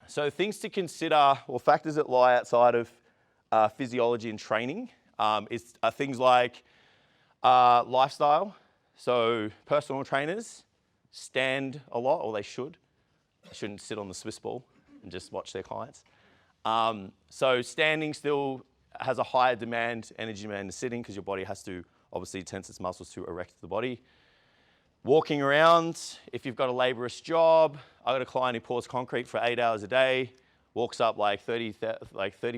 So things to consider, or factors that lie outside of physiology and training, are things like lifestyle. So personal trainers stand a lot, or they should. They shouldn't sit on the Swiss ball and just watch their clients. So standing still has a higher energy demand than sitting, because your body has to obviously tense its muscles to erect the body. Walking around, if you've got a laborious job, I got a client who pours concrete for 8 hours a day, walks up like 30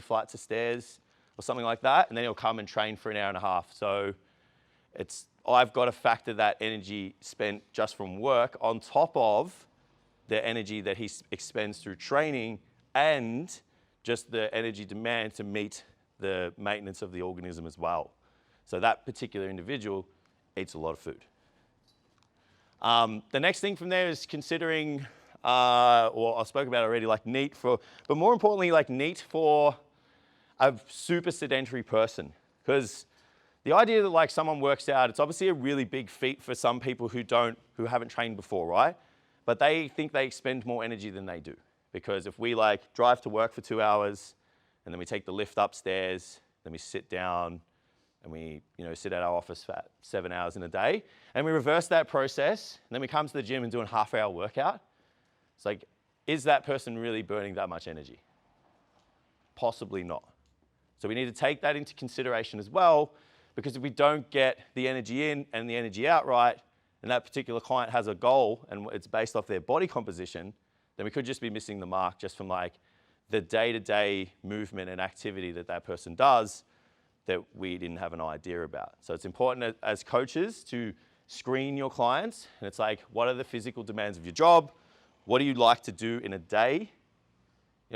flights of stairs or something like that, and then he'll come and train for an hour and a half. So I've got to factor that energy spent just from work on top of the energy that he expends through training and just the energy demand to meet the maintenance of the organism as well. So that particular individual eats a lot of food. The next thing from there is considering, or I spoke about already, like NEAT but more importantly, like NEAT for a super sedentary person. Because the idea that like someone works out, it's obviously a really big feat for some people who haven't trained before, right? But they think they expend more energy than they do. Because if we like drive to work for 2 hours, and then we take the lift upstairs, then we sit down, and we sit at our office for 7 hours in a day, and we reverse that process, and then we come to the gym and do a half-hour workout. It's like, is that person really burning that much energy? Possibly not. So we need to take that into consideration as well, because if we don't get the energy in and the energy out right, and that particular client has a goal and it's based off their body composition, then we could just be missing the mark just from like the day-to-day movement and activity that person does that we didn't have an idea about. So it's important as coaches to screen your clients, and it's like, what are the physical demands of your job? What do you like to do in a day?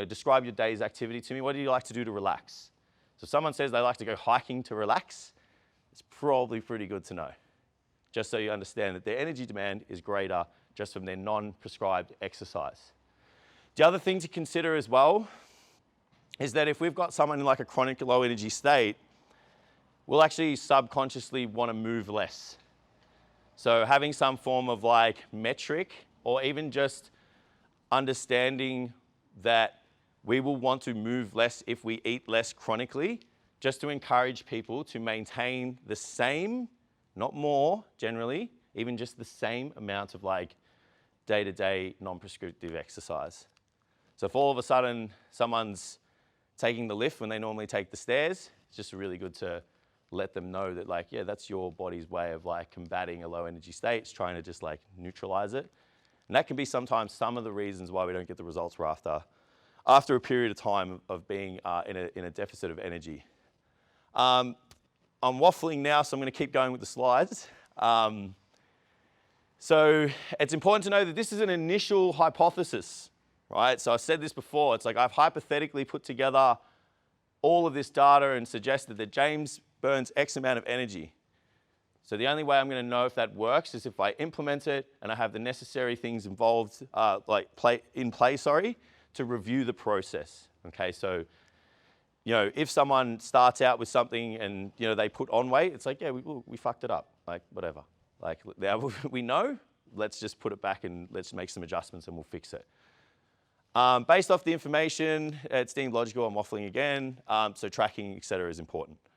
Describe your day's activity to me. What do you like to do to relax? So if someone says they like to go hiking to relax, it's probably pretty good to know, just so you understand that their energy demand is greater just from their non-prescribed exercise. The other thing to consider as well is that if we've got someone in like a chronic low energy state, we'll actually subconsciously want to move less. So having some form of like metric, or even just understanding that we will want to move less if we eat less chronically, just to encourage people to maintain the same, not more generally, even just the same amount of like day-to-day non-prescriptive exercise. So if all of a sudden someone's taking the lift when they normally take the stairs, it's just really good to let them know that like, yeah, that's your body's way of like combating a low energy state. It's trying to just like neutralize it. And that can be sometimes some of the reasons why we don't get the results we're after a period of time of being in a deficit of energy. I'm waffling now, so I'm going to keep going with the slides. So it's important to know that this is an initial hypothesis, right? So I've said this before. It's like I've hypothetically put together all of this data and suggested that James burns X amount of energy. So the only way I'm going to know if that works is if I implement it and I have the necessary things involved, in play, to review the process. Okay, so if someone starts out with something and they put on weight, it's like, yeah, we fucked it up, like whatever. Like now we know, let's just put it back and let's make some adjustments and we'll fix it. Based off the information, it's deemed logical. I'm waffling again. So tracking, et cetera, is important.